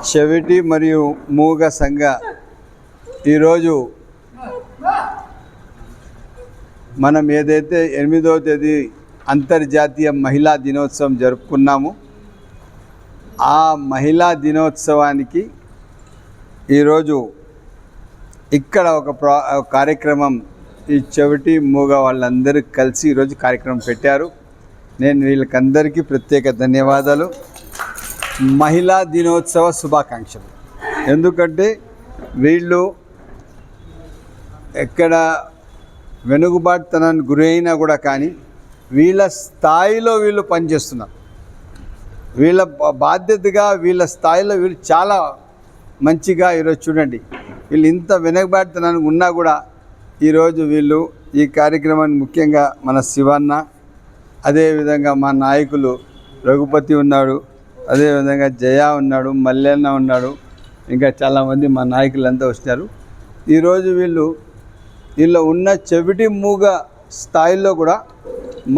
చెవిటి మరియు మూగ సంఘ ఈరోజు మనం ఏదైతే 8వ తేదీ అంతర్జాతీయ మహిళా దినోత్సవం జరుపుకున్నామో ఆ మహిళా దినోత్సవానికి ఈరోజు ఇక్కడ ఒక కార్యక్రమం ఈ చెవిటి మూగ వాళ్ళందరూ కలిసి ఈరోజు కార్యక్రమం పెట్టారు. నేను వీళ్ళకందరికీ ప్రత్యేక ధన్యవాదాలు, మహిళా దినోత్సవ శుభాకాంక్షలు. ఎందుకంటే వీళ్ళు ఎక్కడ వెనుకబాటుతనానికి గురైనా కూడా కానీ వీళ్ళ స్థాయిలో వీళ్ళు పనిచేస్తున్నారు. వీళ్ళ బాధ్యతగా వీళ్ళ స్థాయిలో వీళ్ళు చాలా మంచిగా ఈరోజు చూడండి, వీళ్ళు ఇంత వెనుకబాటుతనానికి ఉన్నా కూడా ఈరోజు వీళ్ళు ఈ కార్యక్రమాన్ని ముఖ్యంగా మన శివన్న, అదేవిధంగా మా నాయకులు రఘుపతి ఉన్నాడు, అదేవిధంగా జయ ఉన్నాడు, మల్లెన్న ఉన్నాడు, ఇంకా చాలామంది మా నాయకులంతా వచ్చినారు. ఈరోజు వీళ్ళు ఉన్న చెవిటి మూగ స్థాయిలో కూడా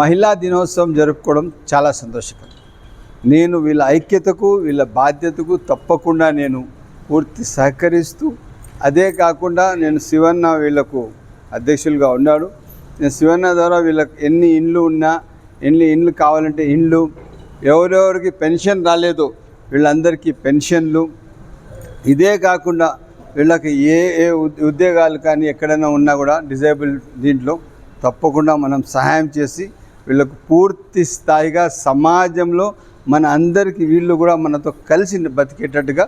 మహిళా దినోత్సవం జరుపుకోవడం చాలా సంతోషకరం. నేను వీళ్ళ ఐక్యతకు వీళ్ళ బాధ్యతకు తప్పకుండా నేను పూర్తి సహకరిస్తూ, అదే కాకుండా నేను శివన్న వీళ్ళకు అధ్యక్షులుగా ఉన్నాడు. నేను శివన్న ద్వారా వీళ్ళకి ఎన్ని ఇండ్లు కావాలంటే ఇండ్లు, ఎవరెవరికి పెన్షన్ రాలేదో వీళ్ళందరికీ పెన్షన్లు, ఇదే కాకుండా వీళ్ళకి ఏ ఉద్యోగాలు కానీ ఎక్కడైనా ఉన్నా కూడా డిజేబుల్ దీంట్లో తప్పకుండా మనం సహాయం చేసి వీళ్ళకు పూర్తి స్థాయిగా సమాజంలో మన అందరికీ వీళ్ళు కూడా మనతో కలిసి బతికేటట్టుగా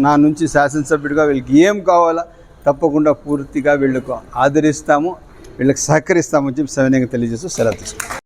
నా నుంచి శాసనసభ్యుడిగా వీళ్ళకి ఏం కావాలో తప్పకుండా పూర్తిగా వీళ్ళకు ఆదరిస్తాము, వీళ్ళకి సహకరిస్తామని చెప్పి సవినయంగా తెలియజేస్తూ సెలవు తీసుకుంటాం.